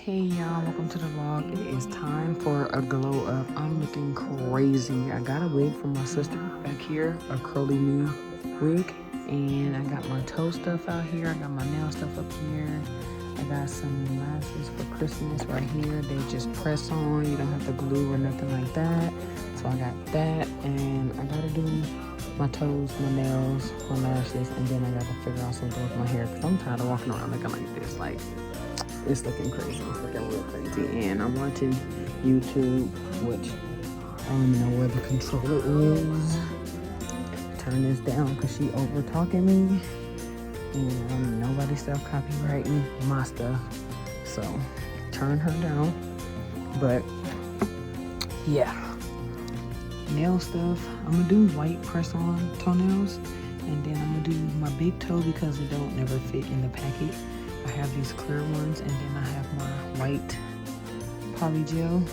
Hey y'all, welcome to the vlog. It is time for a glow up. I'm looking crazy. I got a wig from my sister back here, a curly new wig, and I got my toe stuff out here. I got my nail stuff up here. I got some lashes for Christmas right here. They just press on. You don't have to glue or nothing like that. So I got that, and I gotta do my toes, my nails, my lashes, and then I gotta figure out something with my hair because I'm tired of walking around looking like this. Like, it's looking crazy. It's looking real crazy. And I'm watching YouTube, which I don't even know where the controller is. Turn this down because she over talking me. And nobody stop copywriting my stuff. So turn her down. But yeah. Nail stuff. I'm gonna do white press on toenails. And then I'm gonna do my big toe because it don't never fit in the packet. I have these clear ones, and then I have my white poly gel.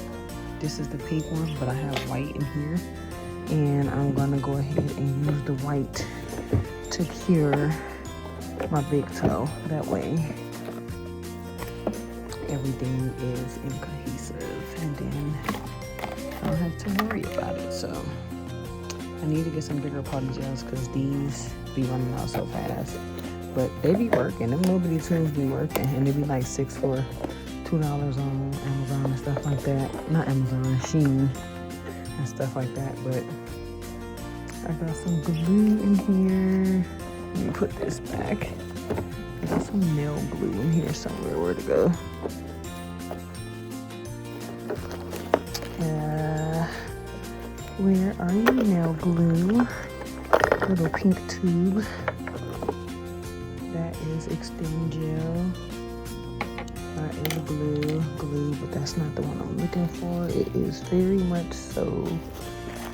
This is the pink one, but I have white in here. And I'm gonna go ahead and use the white to cure my big toe. That way, everything is in cohesive, and then I don't have to worry about it. So I need to get some bigger poly gels because these be running out so fast. But they be working. Them nobody tunes be working. And they be like $6 for $2 on Amazon and stuff like that. Not Amazon, Shein and stuff like that. But I got some glue in here. Let me put this back. I got some nail glue in here somewhere. Where to go? Where are you, nail glue? Little pink tube. That is extend gel. That is glue, but that's not the one I'm looking for. It is very much so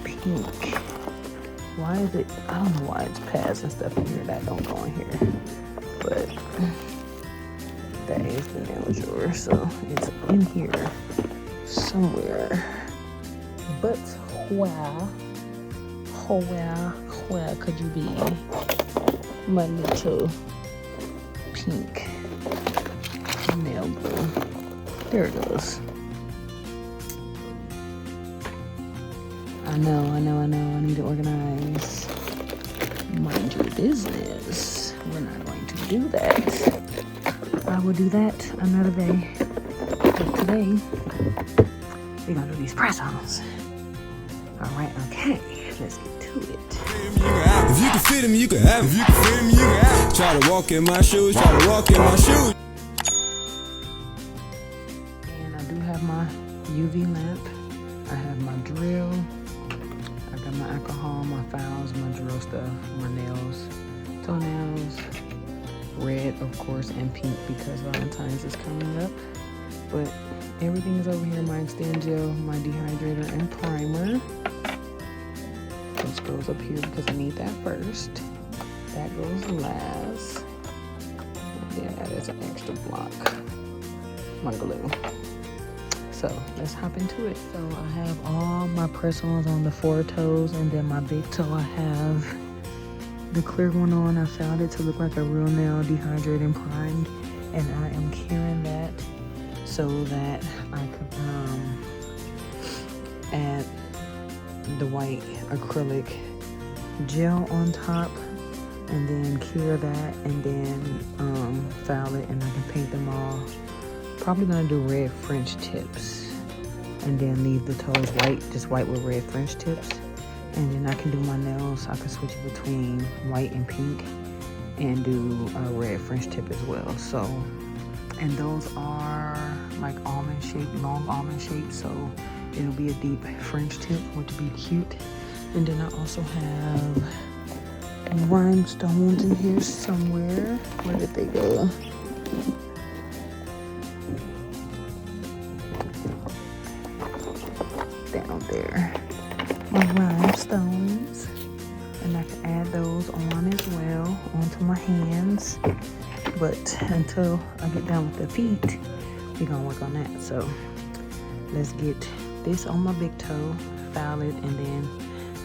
pink. Why is it? I don't know why it's pads and stuff in here that don't go in here. But that is the nail drawer, so it's in here somewhere. But where could you be, my little pink nail glue? There it goes. I know. I need to organize. Mind your business. We're not going to do that. I will do that another day. But today, we're gonna do these press-ons. All right, okay. Let's get to it. If you can fit him, you can have him. If you can fit him, you can have him. Try to walk in my shoes, And I do have my UV lamp. I have my drill. I got my alcohol, my files, my drill stuff, my nails, toenails, red, of course, and pink because Valentine's is coming up. But everything is over here. My extend gel, my dehydrator, and primer. Which goes up here because I need that first. That goes last. And then that is an extra block. My glue. So let's hop into it. So I have all my press-ons on the 4 toes, and then my big toe I have the clear one on. I found it to look like a real nail, dehydrated and primed, and I am curing that so that I could add the white acrylic gel on top, and then cure that, and then file it, and I can paint them all. Probably gonna do red French tips, and then leave the toes white, just white with red French tips, and then I can do my nails. I can switch it between white and pink, and do a red French tip as well. So, and those are like almond shaped, long almond shaped. So it'll be a deep French tip, which would be cute. And then I also have rhinestones in here somewhere. Where did they go? Down there. My rhinestones. And I can add those on as well onto my hands. But until I get done with the feet, we're gonna work on that. So let's get this on my big toe, file it, and then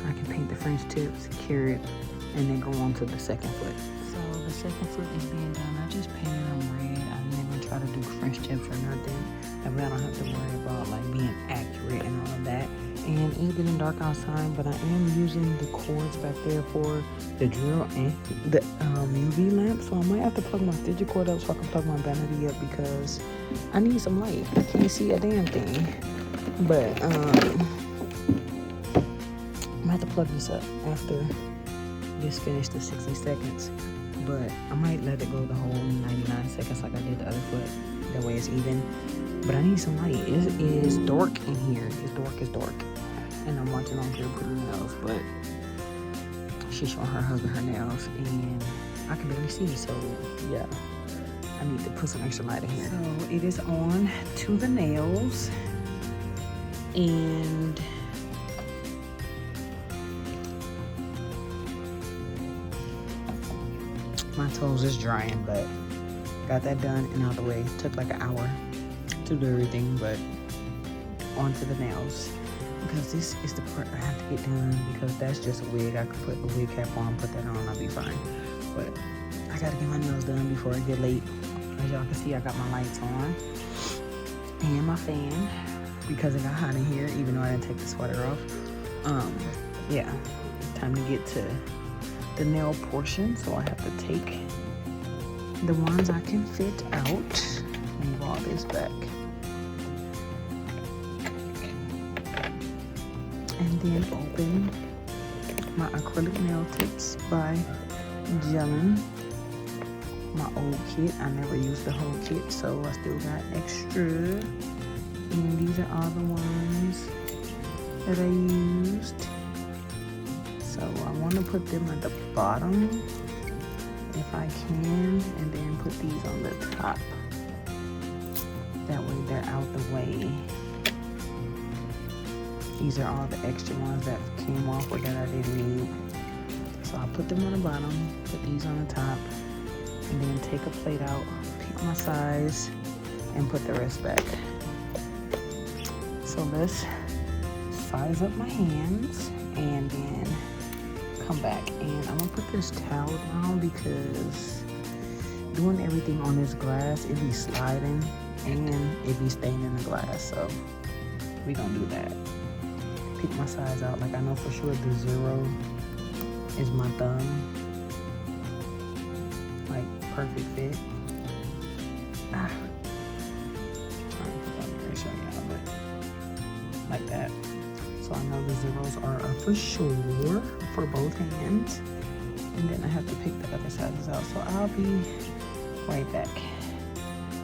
I can paint the French tips, cure it, and then go on to the second foot. So the second foot is being done. I just painted them red. I didn't even try to do French tips or nothing. That way I don't have to worry about like being accurate and all of that. And it's getting dark outside, but I am using the cords back there for the drill and the UV lamp. So I might have to plug my Stitcher cord up so I can plug my vanity up because I need some light. I can't see a damn thing. But I'm gonna have to plug this up after this finished the 60 seconds. But I might let it go the whole 99 seconds like I did the other foot. That way it's even. But I need some light. It is dark in here. It's dark. And I'm watching on here put her nails, but she's showing her husband her nails, and I can barely see. So yeah, I need to put some extra light in here. So it is on to the nails, and my toes is drying, but got that done and out of the way. Took like an hour to do everything, but onto the nails. Because this is the part I have to get done, because that's just a wig. I could put a wig cap on, put that on, I'll be fine. But I gotta get my nails done before I get late. As y'all can see, I got my lights on and my fan because it got hot in here, even though I didn't take the sweater off. Yeah, time to get to the nail portion. So I have to take the ones I can fit out. Move all this back. And then open my acrylic nail tips by gelling my old kit. I never used the whole kit, so I still got extra. And these are all the ones that I used. So I want to put them at the bottom if I can, and then put these on the top. That way they're out the way. These are all the extra ones that came off or that I didn't need. So I'll put them on the bottom, put these on the top, and then take a plate out, pick my size, and put the rest back. So let's size up my hands and then come back. And I'm gonna put this towel down because doing everything on this glass, it be sliding and it be staining the glass. So we gonna do that. Pick my size out. Like I know for sure the 0 is my thumb. Like perfect fit. I'm gonna show y'all, but like that. So I know the 0s are for sure for both hands. And then I have to pick the other sizes out. So I'll be right back.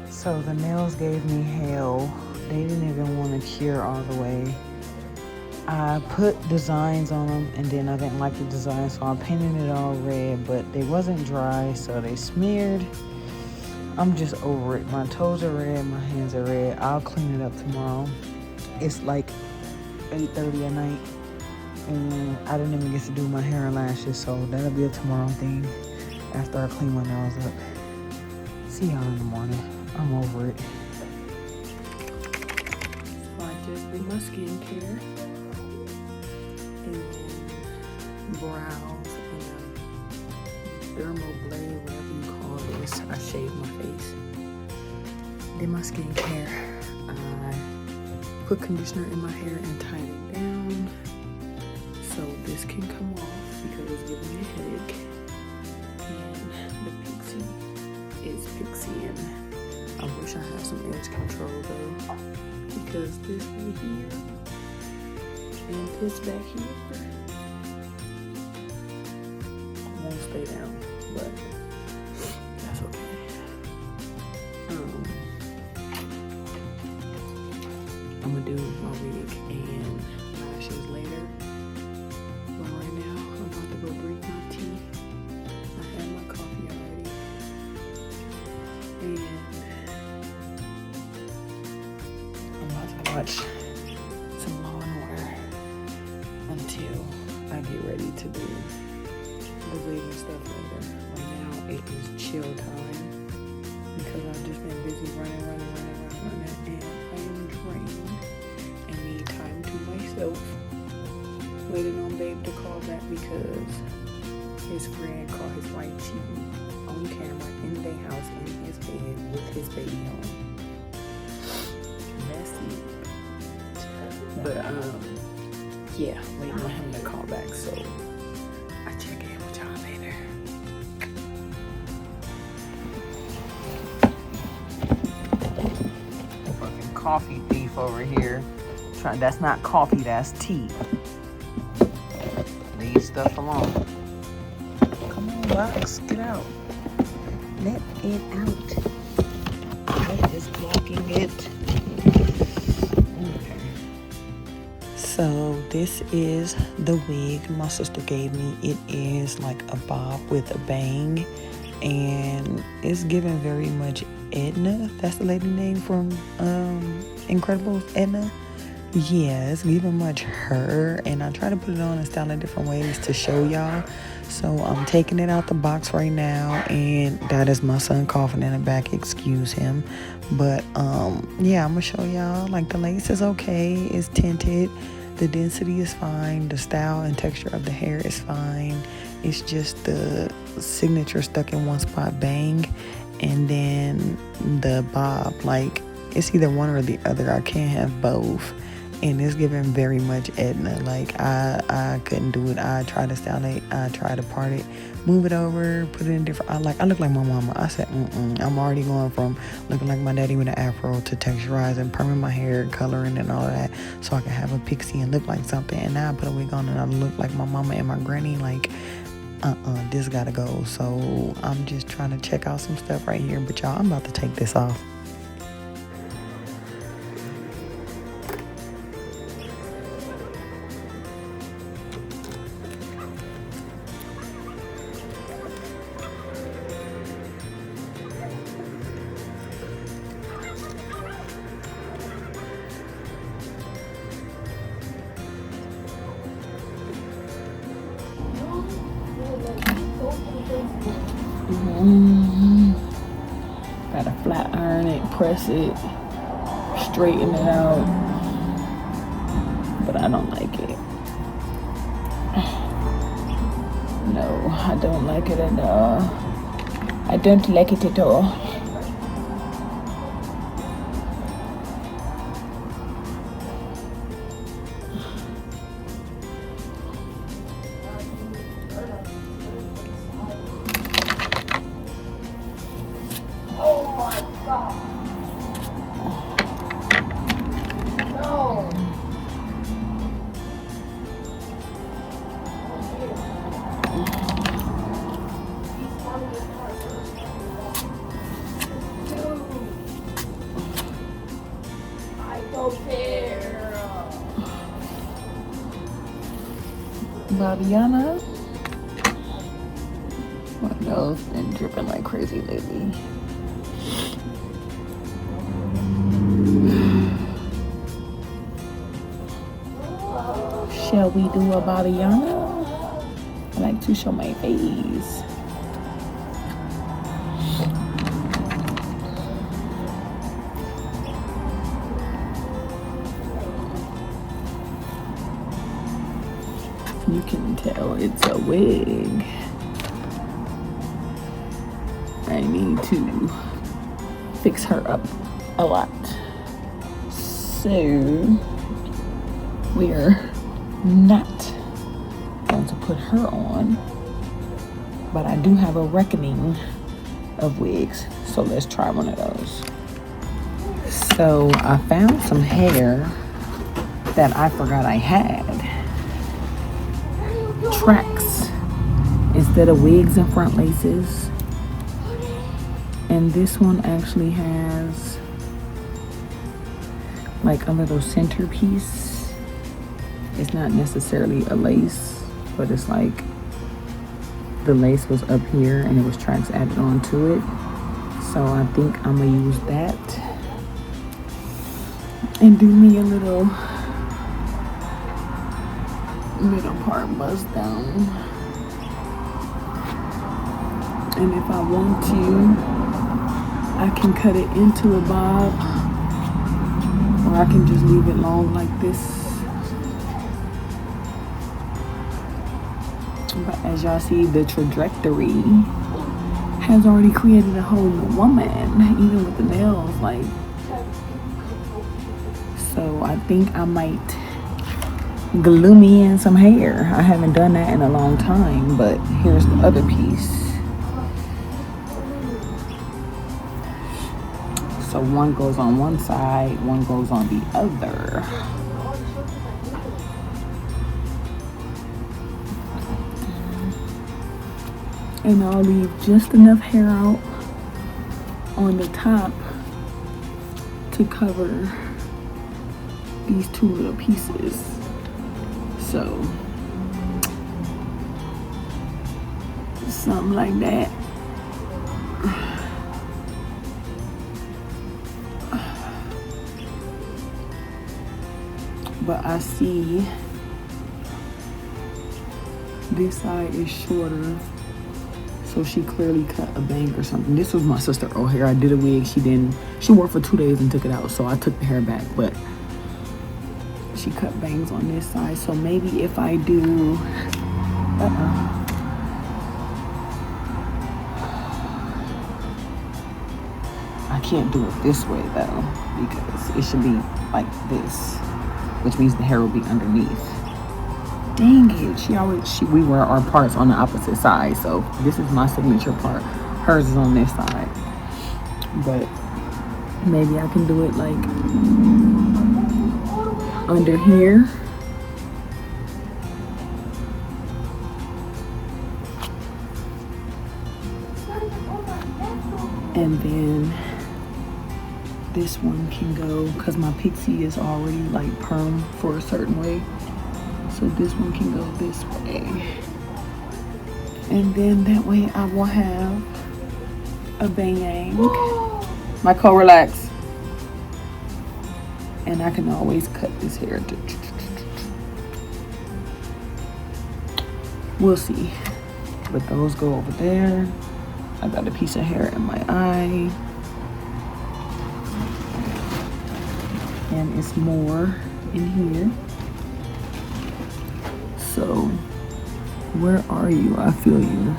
So the nails gave me hell. They didn't even want to cure all the way. I put designs on them and then I didn't like the design, so I painted it all red, but they wasn't dry, so they smeared. I'm just over it. My toes are red, my hands are red. I'll clean it up tomorrow. It's like 8:30 at night and I didn't even get to do my hair and lashes, so that'll be a tomorrow thing after I clean my nails up. See y'all in the morning. I'm over it. So I just did my skincare. And then brows and thermal blade, whatever you call this. I shaved my face. Did my skincare. I put conditioner in my hair and tied it down so this can come off because it's giving me a headache. And the pixie is pixieing. I wish I had some edge control though, because this right here and this back here won't stay down, but that's okay. I'm gonna do my wig and lashes later, but right now I'm about to go drink my tea. I had my coffee already, and I'm about to watch some Law and Order until I get ready to do the wig and stuff later. Right now it is chill time because I've just been busy running, and I am drained and need time to myself. Waiting on Babe to call back because his friend caught his wife cheating on camera in their house in his bed with his baby home. But yeah, waiting on him to call back, so I check in with y'all later. Fucking coffee thief over here. That's not coffee, that's tea. Leave stuff alone. Come on, Box, get out. Let it out. What is blocking it? Okay. So this is the wig my sister gave me. It is like a bob with a bang, and it's given very much Edna. That's the lady name from Incredibles, Edna. Yeah, it's giving much her, and I try to put it on and style in different ways to show y'all. So I'm taking it out the box right now, and that is my son coughing in the back, excuse him. But yeah, I'm gonna show y'all. Like, the lace is okay, it's tinted, the density is fine, the style and texture of the hair is fine. It's just the signature stuck in one spot bang, and then the bob, like, it's either one or the other. I can't have both. And it's giving very much Edna. Like, I couldn't do it. I tried to style it. I tried to part it, move it over, put it in different. I look like my mama. I said, I'm already going from looking like my daddy with an afro to texturizing, perming my hair, coloring, and all of that, so I can have a pixie and look like something. And now I put a wig on and I look like my mama and my granny. Like, this gotta go. So I'm just trying to check out some stuff right here. But y'all, I'm about to take this off. Gotta flat iron it, press it, straighten it out, but I don't like it. No, I don't like it at all. I don't like it at all. Babiana. My nose been dripping like crazy lately. Shall we do a Babiana? I like to show my face. You can tell it's a wig. I need to fix her up a lot. So we're not going to put her on, but I do have a reckoning of wigs, so let's try one of those. So I found some hair that I forgot I had. Tracks instead of wigs and front laces, and this one actually has like a little centerpiece. It's not necessarily a lace, but it's like the lace was up here and it was tracks added onto it. So I think I'm gonna use that and do me a little middle part buzz down. And if I want to, I can cut it into a bob, or I can just leave it long like this. But as y'all see, the trajectory has already created a whole new woman, even with the nails. Like, so I think I might glue me in some hair. I haven't done that in a long time, but here's the other piece. So one goes on one side, one goes on the other. And I'll leave just enough hair out on the top to cover these two little pieces. So something like that. But I see this side is shorter, so she clearly cut a bang or something. This was my sister O'Hare. I did a wig. She wore it for 2 days and took it out, so I took the hair back, but she cut bangs on this side. So maybe if I do I can't do it this way though, because it should be like this, which means the hair will be underneath. Dang it, we wear our parts on the opposite side. So this is my signature part. Hers is on this side. But maybe I can do it like under here. And then this one can go, because my pixie is already like perm for a certain way. So this one can go this way. And then that way I will have a bang. Michael, relax. And I can always cut this hair. We'll see. But those go over there. I got a piece of hair in my eye. And it's more in here. So, where are you? I feel you.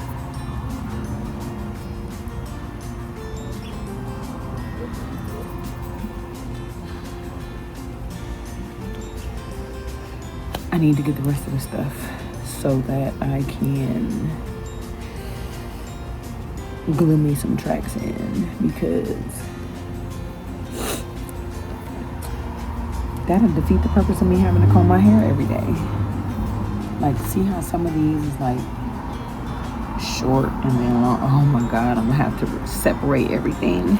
I need to get the rest of the stuff so that I can glue me some tracks in, because that'll defeat the purpose of me having to comb my hair every day. Like, see how some of these is like short and then long? Oh my God, I'm gonna have to separate everything.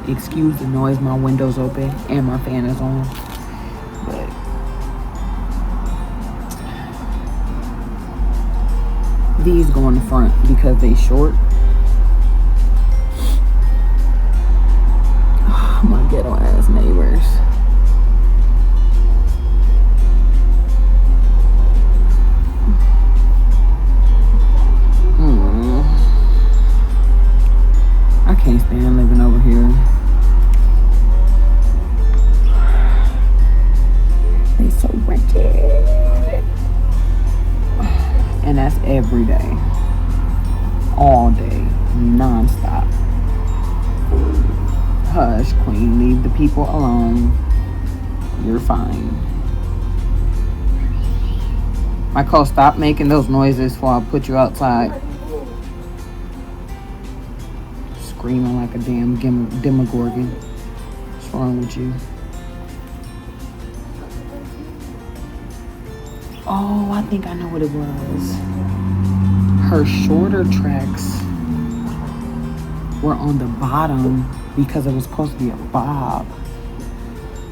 Excuse the noise, my window's open and my fan is on. But these go in the front because they short. Oh, my ghetto ass neighbors. I can't stand living over here. They so wretched. And that's every day. All day. Non-stop. Hush, queen. Leave the people alone. You're fine. Michael, stop making those noises before I put you outside. Screaming like a damn demogorgon. What's wrong with you? Oh, I think I know what it was. Her shorter tracks were on the bottom because it was supposed to be a bob.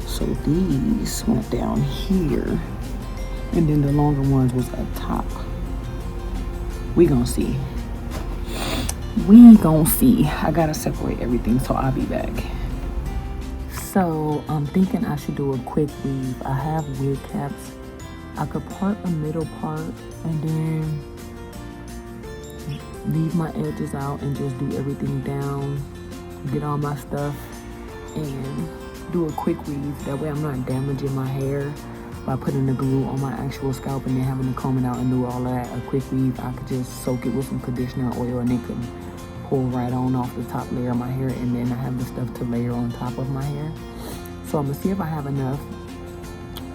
So these went down here. And then the longer ones was up top. We gonna see. We gonna see. I gotta separate everything, so I'll be back. So I'm thinking I should do a quick weave. I have wig caps. I could part a middle part and then leave my edges out and just do everything down, get all my stuff, and do a quick weave. That way I'm not damaging my hair by putting the glue on my actual scalp and then having to comb it out and do all that. A quick weave, I could just soak it with some conditioner or oil and it could pull right on off the top layer of my hair, and then I have the stuff to layer on top of my hair. So I'm gonna see if I have enough,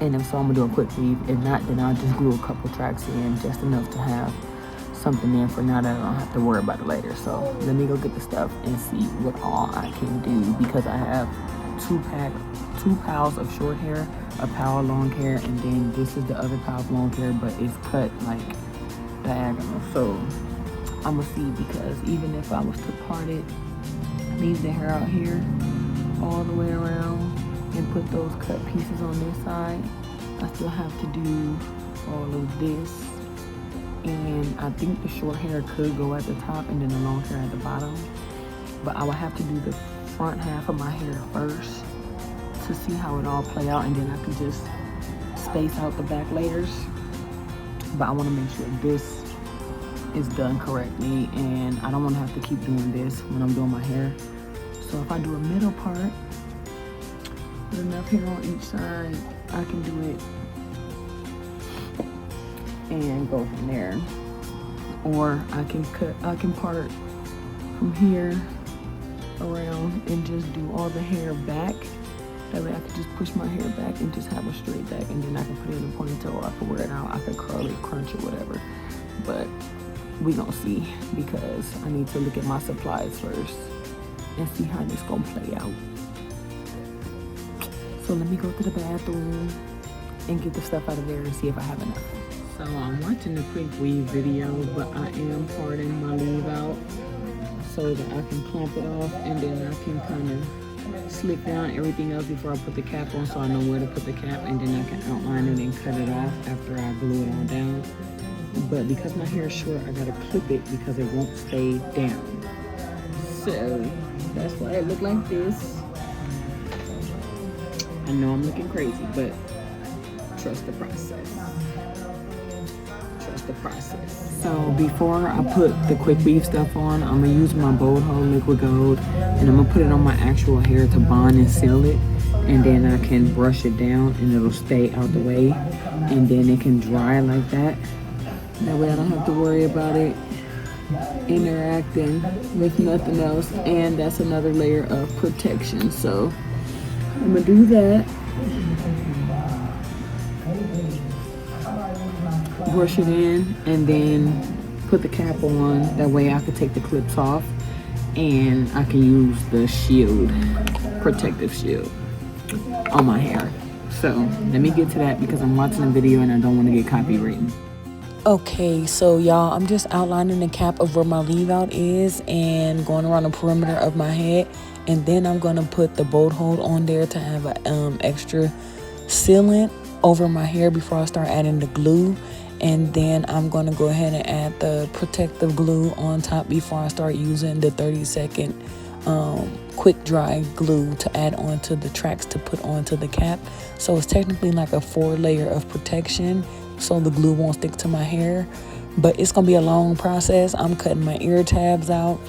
and if so, I'm gonna do a quick weave. If not, then I'll just glue a couple tracks in, just enough to have something in for now that I don't have to worry about it later. So let me go get the stuff and see what all I can do, because I have two piles of short hair, a pile of long hair, and then this is the other pile of long hair, but it's cut like diagonal. So I'm gonna see, because even if I was to part it, leave the hair out here all the way around and put those cut pieces on this side, I still have to do all of this. And I think the short hair could go at the top and then the long hair at the bottom, but I would have to do the front half of my hair first to see how it all play out, and then I can just space out the back layers. But I want to make sure this is done correctly, and I don't want to have to keep doing this when I'm doing my hair. So if I do a middle part with enough hair on each side, I can do it and go from there. Or I can part from here around and just do all the hair back. That way I could just push my hair back and just have a straight back, and then I can put it in a ponytail, or I can wear it out, I could curl it, crunch it, whatever. But we gonna see, because I need to look at my supplies first and see how this gonna play out. So let me go to the bathroom and get the stuff out of there and see if I have enough. So I'm watching the quick weave video, but I am parting my leave out so that I can clamp it off, and then I can kind of slick down everything else before I put the cap on, so I know where to put the cap, and then I can outline it and cut it off after I glue it all down. But because my hair is short, I gotta clip it because it won't stay down. So that's why it look like this. I know I'm looking crazy, but trust the process. Trust the process. So before I put the quick weave stuff on, I'm gonna use my Bold Hold Liquid Gold, and I'm gonna put it on my actual hair to bond and seal it, and then I can brush it down and it'll stay out the way, and then it can dry like that. That way I don't have to worry about it interacting with nothing else, and that's another layer of protection. So I'm gonna do that. Brush it in and then put the cap on. That way I can take the clips off and I can use the shield, protective shield, on my hair. So let me get to that because I'm watching the video and I don't want to get copywritten. Okay, so y'all, I'm just outlining the cap of where my leave out is and going around the perimeter of my head, and then I'm gonna put the Bold Hold on there to have a extra sealant over my hair before I start adding the glue. And then I'm gonna go ahead and add the protective glue on top before I start using the 30-second quick dry glue to add onto the tracks to put onto the cap. So it's technically like a 4-layer of protection, so the glue won't stick to my hair. But it's gonna be a long process. I'm cutting my ear tabs out.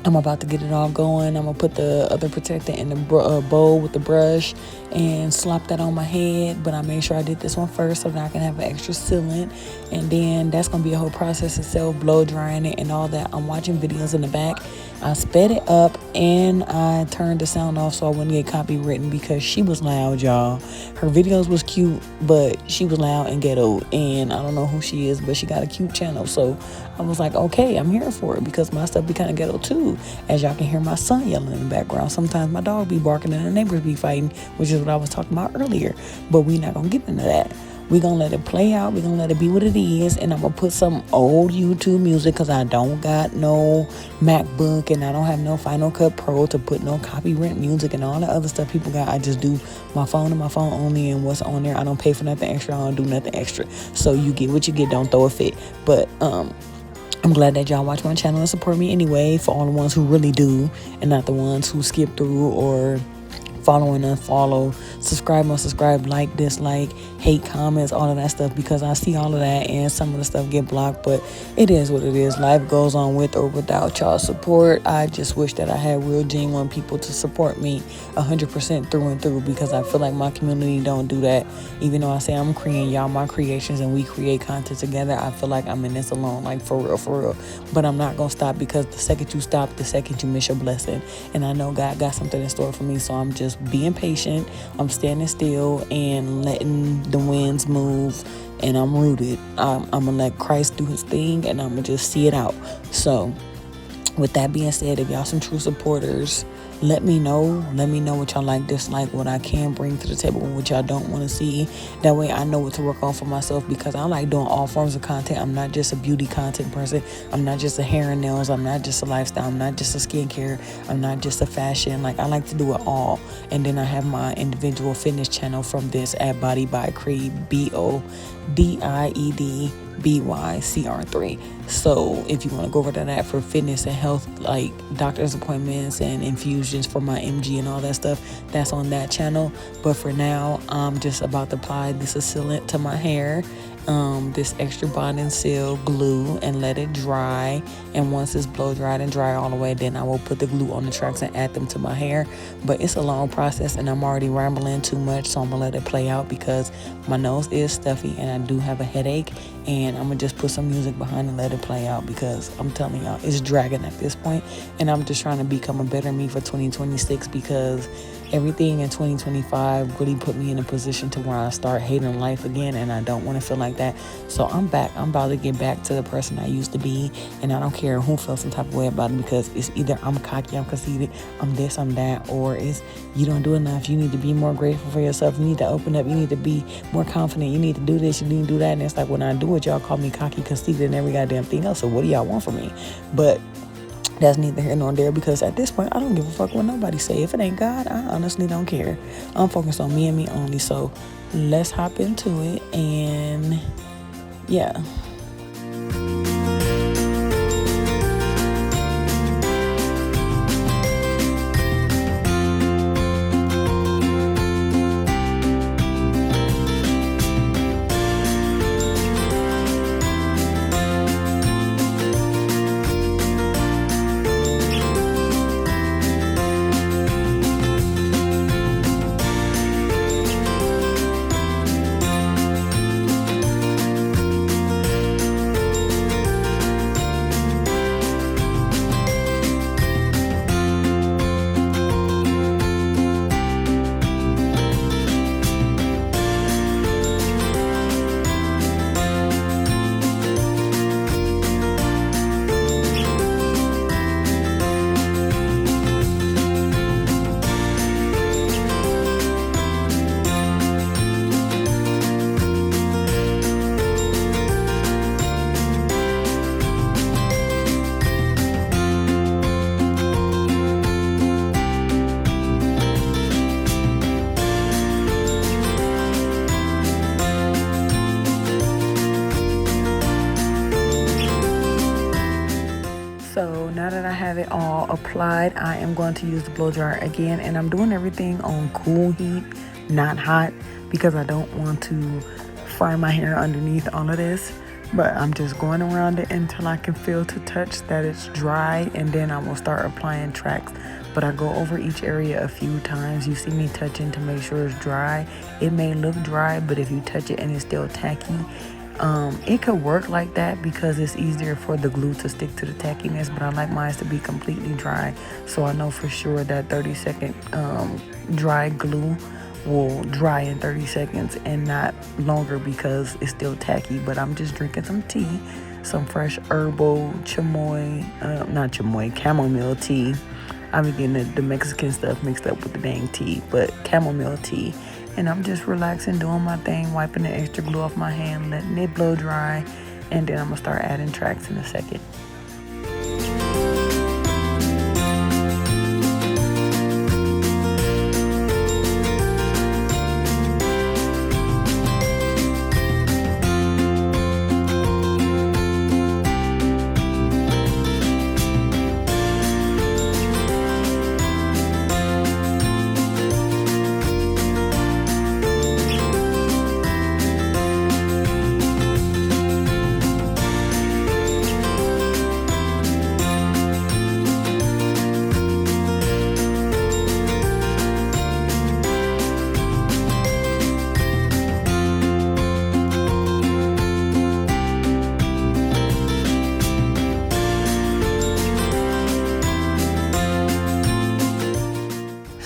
I'm about to get it all going. I'm gonna put the other protector in the bowl with the brush and slop that on my head. But I made sure I did this one first so that I can have an extra sealant. And then that's gonna be a whole process itself, blow drying it and all that. I'm watching videos in the back. I sped it up and I turned the sound off so I wouldn't get copywritten because she was loud, y'all. Her videos was cute, but she was loud and ghetto. And I don't know who she is, but she got a cute channel. So I was like, okay, I'm here for it because my stuff be kind of ghetto too. As y'all can hear my son yelling in the background. Sometimes my dog be barking and the neighbors be fighting, which is what I was talking about earlier. But we not gonna get into that. We gonna let it play out. We gonna let it be what it is. And I'm gonna put some old YouTube music because I don't got no MacBook and I don't have no Final Cut Pro to put no copyright music and all the other stuff people got. I just do my phone and my phone only, and what's on there. I don't pay for nothing extra. I don't do nothing extra. So you get what you get. Don't throw a fit. But I'm glad that y'all watch my channel and support me anyway, for all the ones who really do and not the ones who skip through or follow and unfollow, subscribe, unsubscribe, like, dislike, hate, comments, all of that stuff, because I see all of that and some of the stuff get blocked. But it is what it is. Life goes on with or without y'all support. I just wish that I had real genuine people to support me 100% through and through, because I feel like my community don't do that. Even though I say I'm creating y'all my creations and we create content together, I feel like I'm in this alone, like for real. But I'm not gonna stop, because the second you stop, the second you miss your blessing. And I know God got something in store for me, so I'm just being patient. I'm standing still and letting the winds move, and I'm rooted. I'm gonna let Christ do his thing, and I'm gonna just see it out. So with that being said, if y'all some true supporters, let me know what y'all like, dislike, what I can bring to the table, what y'all don't want to see. That way I know what to work on for myself, because I like doing all forms of content. I'm not just a beauty content person. I'm not just a hair and nails. I'm not just a lifestyle. I'm not just a skincare. I'm not just a fashion. Like, I like to do it all. And then I have my individual fitness channel from this at Body by Creed, BODIEDBYCR3. So if you want to go over to that for fitness and health, like doctor's appointments and infusions for my MG and all that stuff, that's on that channel. But for now, I'm just about to apply this sealant to my hair, this extra bond and seal glue, and let it dry. And once it's blow dried and dry all the way, then I will put the glue on the tracks and add them to my hair. But it's a long process, and I'm already rambling too much, so I'm gonna let it play out because my nose is stuffy and I do have a headache. And I'm gonna just put some music behind and let it play out, because I'm telling y'all, it's dragging at this point. And I'm just trying to become a better me for 2026, because everything in 2025 really put me in a position to where I start hating life again, and I don't want to feel like that. So I'm back. I'm about to get back to the person I used to be, and I don't care who feels some type of way about it, because it's either I'm cocky, I'm conceited, I'm this, I'm that, or it's you don't do enough. You need to be more grateful for yourself. You need to open up. You need to be more confident. You need to do this. You need to do that. And it's like, when I do it, y'all call me cocky, conceited, and every goddamn thing else. So what do y'all want from me? But that's neither here nor there, because at this point, I don't give a fuck what nobody say. If it ain't God, I honestly don't care. I'm focused on me and me only. So let's hop into it. And yeah. So now that I have it all applied, I am going to use the blow dryer again, and I'm doing everything on cool heat, not hot, because I don't want to fry my hair underneath all of this. But I'm just going around it until I can feel to touch that it's dry, and then I will start applying tracks. But I go over each area a few times. You see me touching to make sure it's dry. It may look dry, but if you touch it and it's still tacky, it could work like that because it's easier for the glue to stick to the tackiness. But I like mine to be completely dry, so I know for sure that 30-second dry glue will dry in 30 seconds and not longer because it's still tacky. But I'm just drinking some tea, some fresh herbal chamomile tea. I've been getting the Mexican stuff mixed up with the dang tea, but chamomile tea. And I'm just relaxing, doing my thing, wiping the extra glue off my hand, letting it blow dry, and then I'm gonna start adding tracks in a second.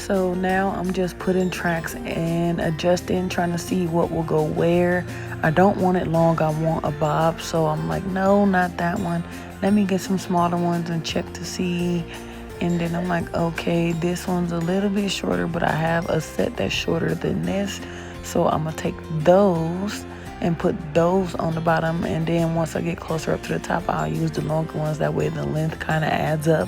So now I'm just putting tracks and adjusting, trying to see what will go where. I don't want it long, I want a bob. So I'm like, no, not that one. Let me get some smaller ones and check to see. And then I'm like, okay, this one's a little bit shorter, but I have a set that's shorter than this. So I'm gonna take those and put those on the bottom. And then once I get closer up to the top, I'll use the longer ones. That way the length kind of adds up.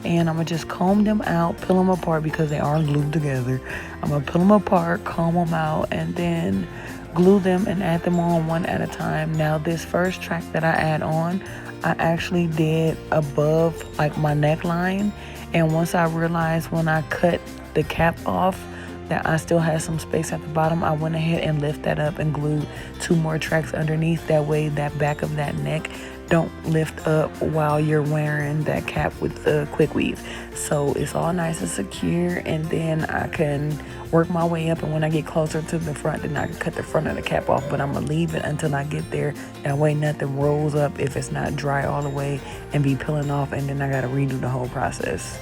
And I'm gonna just comb them out, peel them apart because they are glued together. I'm gonna peel them apart, comb them out, and then glue them and add them on one at a time. Now this first track that I add on, I actually did above like my neckline. And once I realized when I cut the cap off that I still had some space at the bottom, I went ahead and lift that up and glued 2 more tracks underneath. That way that back of that neck don't lift up while you're wearing that cap with the quick weave. So it's all nice and secure, and then I can work my way up, and when I get closer to the front, then I can cut the front of the cap off. But I'm gonna leave it until I get there. That way nothing rolls up if it's not dry all the way and be peeling off, and then I gotta redo the whole process.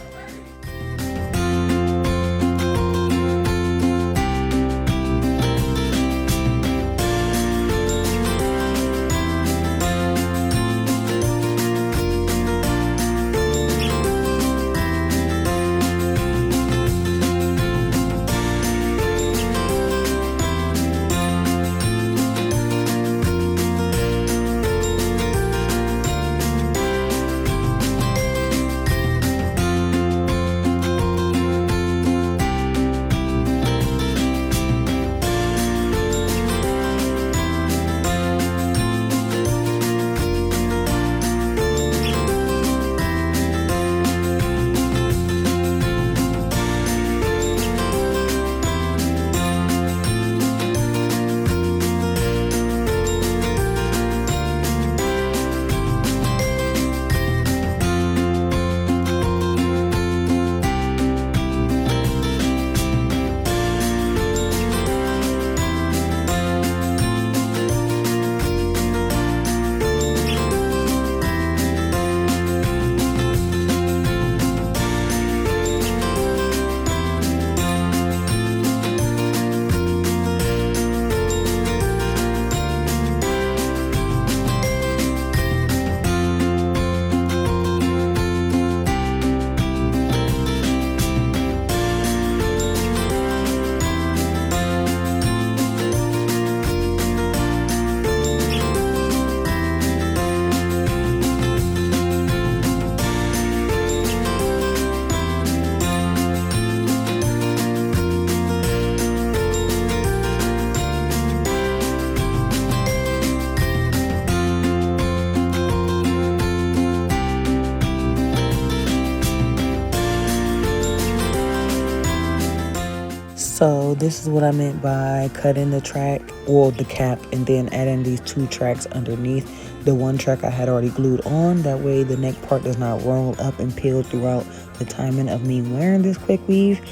So this is what I meant by cutting the track, well, the cap, and then adding these 2 tracks underneath. The one track I had already glued on. That way the neck part does not roll up and peel throughout the timing of me wearing this quick weave.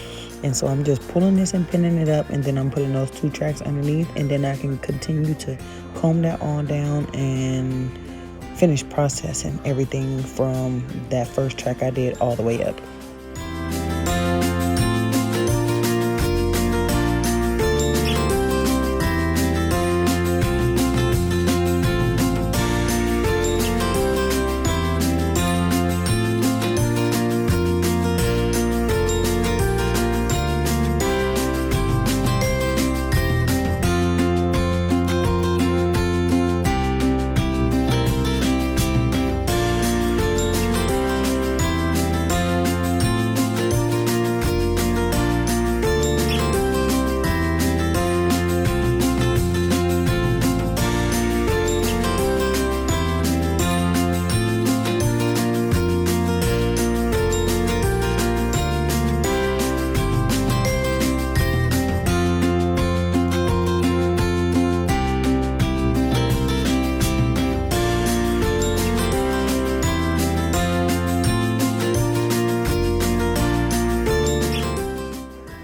And so I'm just pulling this and pinning it up, and then I'm putting those 2 tracks underneath, and then I can continue to comb that on down and finish processing everything from that first track I did all the way up.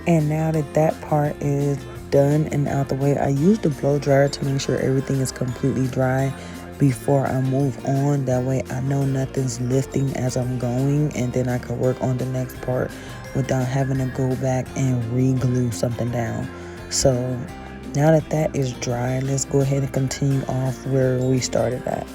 And now that that part is done and out the way, I use the blow dryer to make sure everything is completely dry. before I move on. That way I know nothing's lifting as I'm going, and then I can work on the next part without having to go back and re-glue something down. So now that that is dry, let's go ahead and continue off where we started at.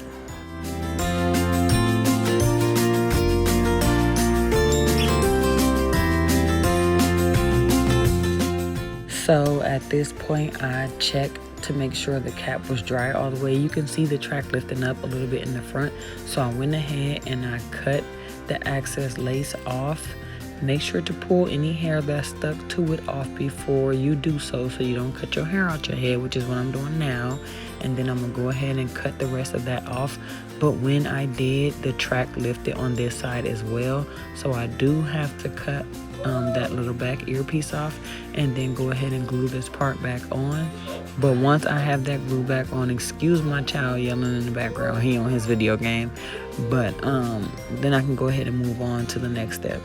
So at this point, I checked to make sure the cap was dry all the way. You can see the track lifting up a little bit in the front. So I went ahead and I cut the excess lace off. Make sure to pull any hair that's stuck to it off before you do so you don't cut your hair out your head, which is what I'm doing now. And then I'm gonna go ahead and cut the rest of that off. But when I did, the track lifted on this side as well. So I do have to cut that little back earpiece off and then go ahead and glue this part back on. But once I have that glue back on, excuse my child yelling in the background, he on his video game, but then I can go ahead and move on to the next step.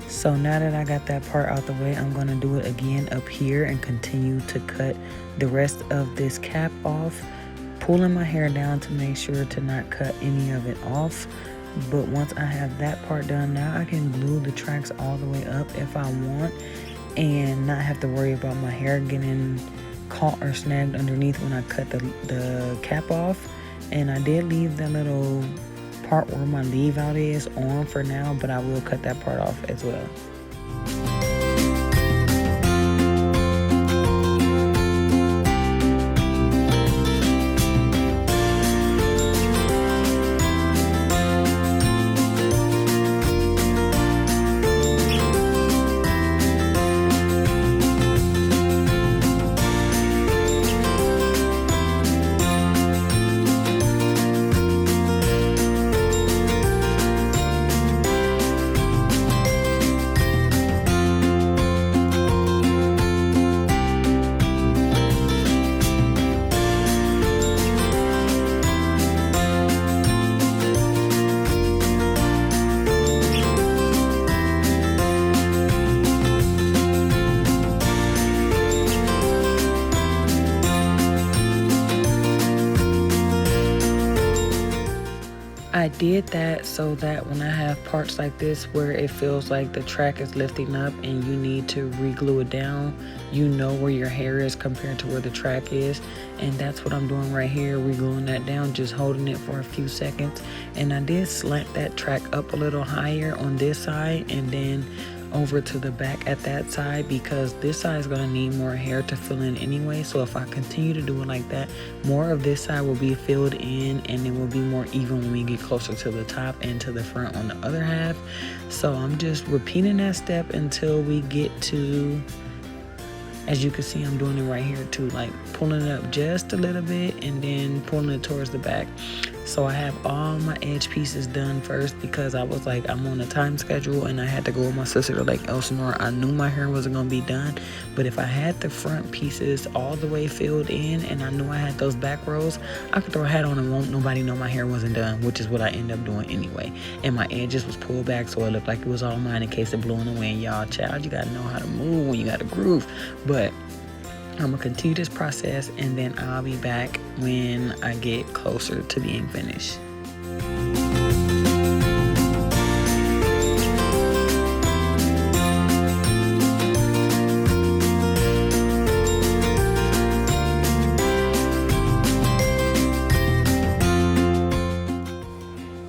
So now that I got that part out the way, I'm going to do it again up here and continue to cut the rest of this cap off, pulling my hair down to make sure to not cut any of it off. But once I have that part done, now I can glue the tracks all the way up if I want and not have to worry about my hair getting caught or snagged underneath when I cut the cap off. And I did leave that little part where my leave out is on for now, but I will cut that part off as well. I did that so that when I have parts like this where it feels like the track is lifting up and you need to re-glue it down, you know where your hair is compared to where the track is. And that's what I'm doing right here, re-gluing that down, just holding it for a few seconds. And I did slant that track up a little higher on this side and then over to the back at that side, because this side is going to need more hair to fill in anyway. So if I continue to do it like that, more of this side will be filled in and it will be more even when we get closer to the top and to the front on the other half. So I'm just repeating that step until we get to, as you can see, I'm doing it right here too, like pulling it up just a little bit and then pulling it towards the back. So I have all my edge pieces done first because I was like, I'm on a time schedule and I had to go with my sister to Lake Elsinore. I knew my hair wasn't going to be done, but if I had the front pieces all the way filled in and I knew I had those back rows, I could throw a hat on and won't nobody know my hair wasn't done, which is what I end up doing anyway. And my edges was pulled back so it looked like it was all mine in case it blew in the wind. Y'all, child, you got to know how to move when you got to groove. But I'm gonna continue this process and then I'll be back when I get closer to being finished.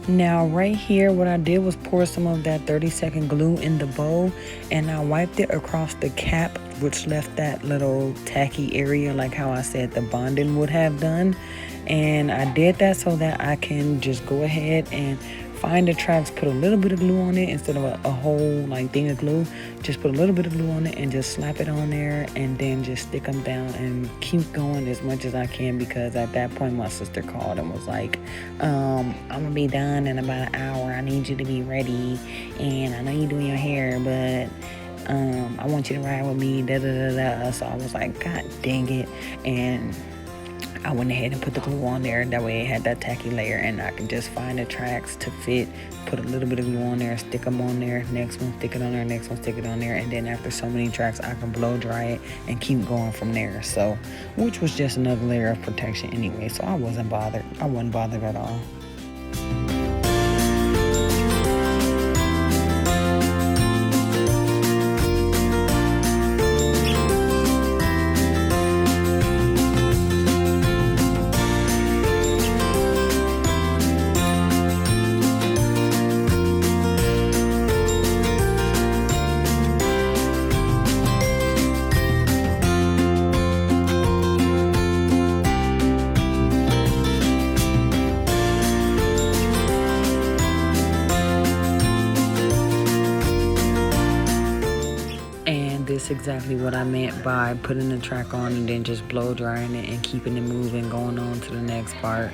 Now right here, what I did was pour some of that 30-second glue in the bowl and I wiped it across the cap, which left that little tacky area like how I said the bonding would have done. And I did that so that I can just go ahead and find the tracks, put a little bit of glue on it instead of a whole like thing of glue. Just put a little bit of glue on it and just slap it on there and then just stick them down and keep going as much as I can, because at that point my sister called and was like, I'm gonna be done in about an hour. I need you to be ready, and I know you're doing your hair, but I want you to ride with me, da da da da. So I was like, God dang it. And I went ahead and put the glue on there. That way it had that tacky layer, and I can just find the tracks to fit, put a little bit of glue on there, stick them on there, next one, stick it on there, next one, stick it on there. And then after so many tracks, I can blow dry it and keep going from there. So, which was just another layer of protection anyway. So I wasn't bothered. I wasn't bothered at all. This is exactly what I meant by putting the track on and then just blow drying it and keeping it moving, going on to the next part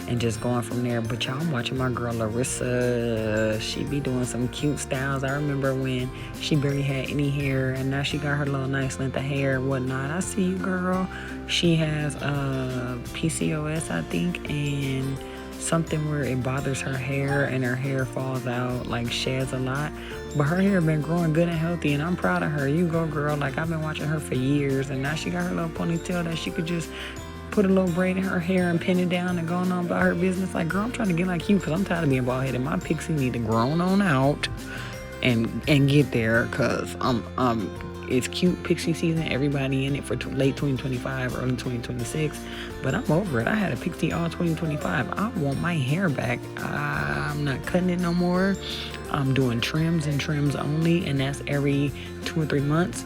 and just going from there. But y'all, I'm watching my girl Larissa. She be doing some cute styles. I remember when she barely had any hair, and now she got her little nice length of hair and whatnot. I see you, girl. She has PCOS, I think, and something where it bothers her hair and her hair falls out, like sheds a lot. But her hair been growing good and healthy, and I'm proud of her. You go, girl. Like, I've been watching her for years, and now she got her little ponytail that she could just put a little braid in her hair and pin it down and going on about her business. Like, girl, I'm trying to get like you because I'm tired of being bald headed. My pixie need to grow on out and get there, because it's cute pixie season. Everybody in it for late 2025, early 2026. But I'm over it. I had a pixie all 2025. I want my hair back. I'm not cutting it no more. I'm doing trims and trims only, and that's every 2 or 3 months.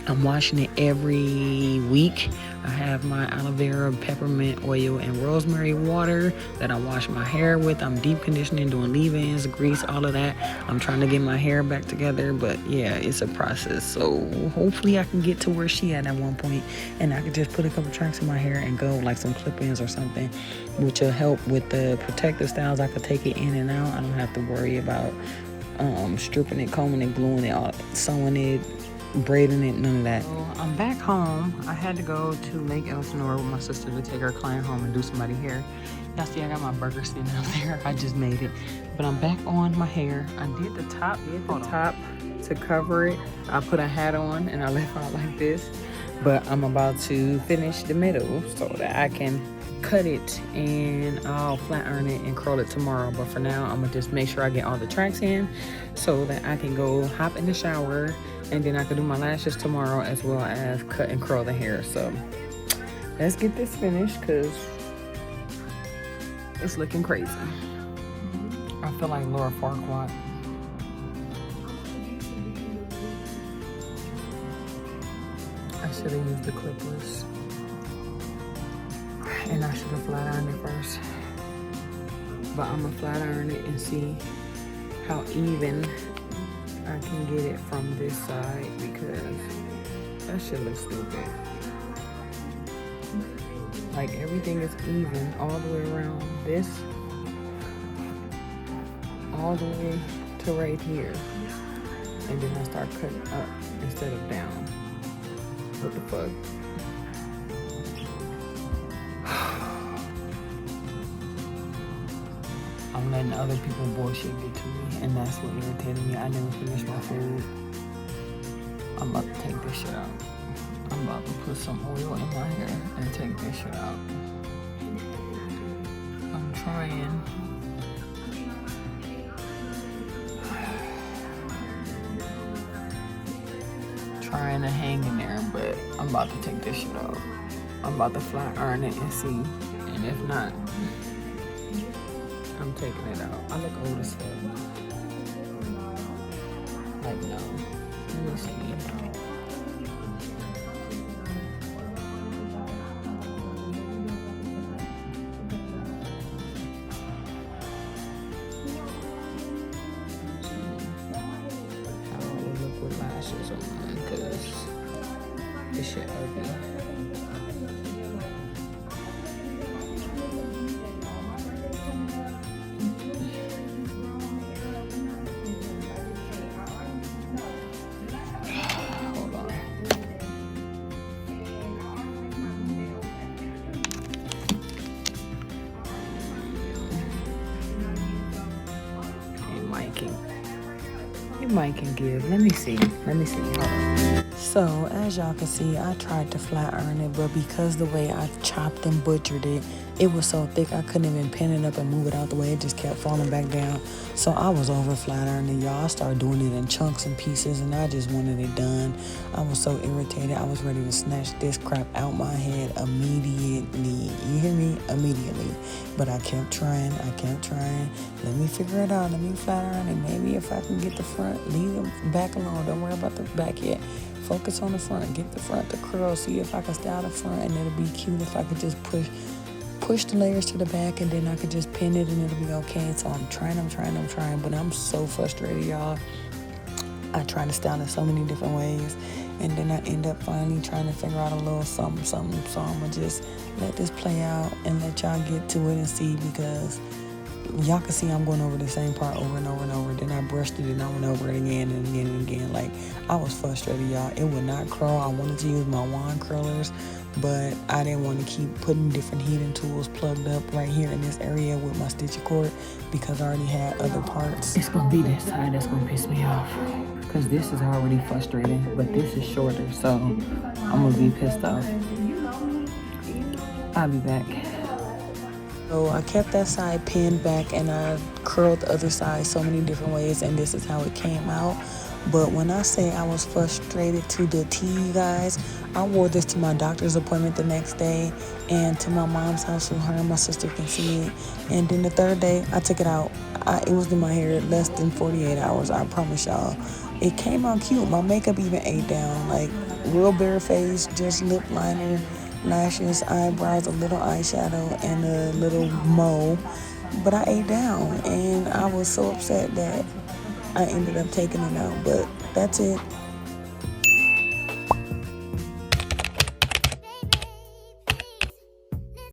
I'm washing it every week. I have my aloe vera, peppermint oil, and rosemary water that I wash my hair with. I'm deep conditioning, doing leave-ins, grease, all of that. I'm trying to get my hair back together, but yeah, it's a process. So hopefully I can get to where she at one point, and I could just put a couple tracks in my hair and go, like some clip-ins or something, which will help with the protective styles. I could take it in and out. I don't have to worry about stripping it, combing it, gluing it, sewing it, braiding it, none of that. So I'm back home. I had to go to Lake Elsinore with my sister to take her client home and do somebody hair. Y'all see I got my burger sitting up there. I just made it. But I'm back on my hair. I did the top to cover it. I put a hat on and I left out like this. But I'm about to finish the middle so that I can cut it, and I'll flat iron it and curl it tomorrow. But for now, I'm gonna just make sure I get all the tracks in so that I can go hop in the shower, and then I can do my lashes tomorrow as well as cut and curl the hair. So let's get this finished because it's looking crazy. I feel like Laura Farquaad. I should have used the clippers, and I should have flat ironed it first. But I'm gonna flat iron it and see how even I can get it from this side, because that shit looks stupid. Like, everything is even all the way around this, all the way to right here, and then I start cutting up instead of down. What the fuck? I'm letting other people bullshit get to me, and that's what irritated me. I never finished my food. I'm about to take this shit out. I'm about to put some oil in my hair and take this shit out. I'm trying. Trying to hang in there, but I'm about to take this shit out. I'm about to flat iron it and see, and if not, I'm taking it out. I look old as fuck. Like, no. Let me see. How I would look with lashes on, because this shit ugly. mic can give. Let me see. Hold on. So as y'all can see, I tried to flat iron it, but because the way I chopped and butchered it, it was so thick I couldn't even pin it up and move it out the way. It just kept falling back down. So I was over flat ironing, y'all. I started doing it in chunks and pieces, and I just wanted it done. I was so irritated. I was ready to snatch this crap out my head immediately. You hear me? Immediately. But I kept trying. Let me figure it out. Let me flat iron it. Maybe if I can get the front, leave the back alone. Don't worry about the back yet. Focus on the front. Get the front to curl. See if I can style the front, and it'll be cute if I could just push the layers to the back, and then I could just pin it and it'll be okay. So I'm trying, but I'm so frustrated, y'all. I try to style it so many different ways, and then I end up finally trying to figure out a little something. So I'm gonna just let this play out and let y'all get to it and see, because y'all can see I'm going over the same part over and over and over. Then I brushed it and I went over it again and again and again. Like, I was frustrated, y'all. It would not curl. I wanted to use my wand curlers, but I didn't want to keep putting different heating tools plugged up right here in this area with my stitching cord, because I already had other parts. It's gonna be this side that's gonna piss me off, because this is already frustrating, but this is shorter, so I'm gonna be pissed off. I'll be back. So I kept that side pinned back, and I curled the other side so many different ways, and this is how it came out. But when I say I was frustrated to the T, you guys, I wore this to my doctor's appointment the next day and to my mom's house so her and my sister can see it. And then the third day, I took it out. It was in my hair less than 48 hours, I promise y'all. It came out cute. My makeup even ate down, like real bare face, just lip liner, lashes, eyebrows, a little eyeshadow, and a little mole. But I ate down, and I was so upset that I ended up taking it out. But that's it.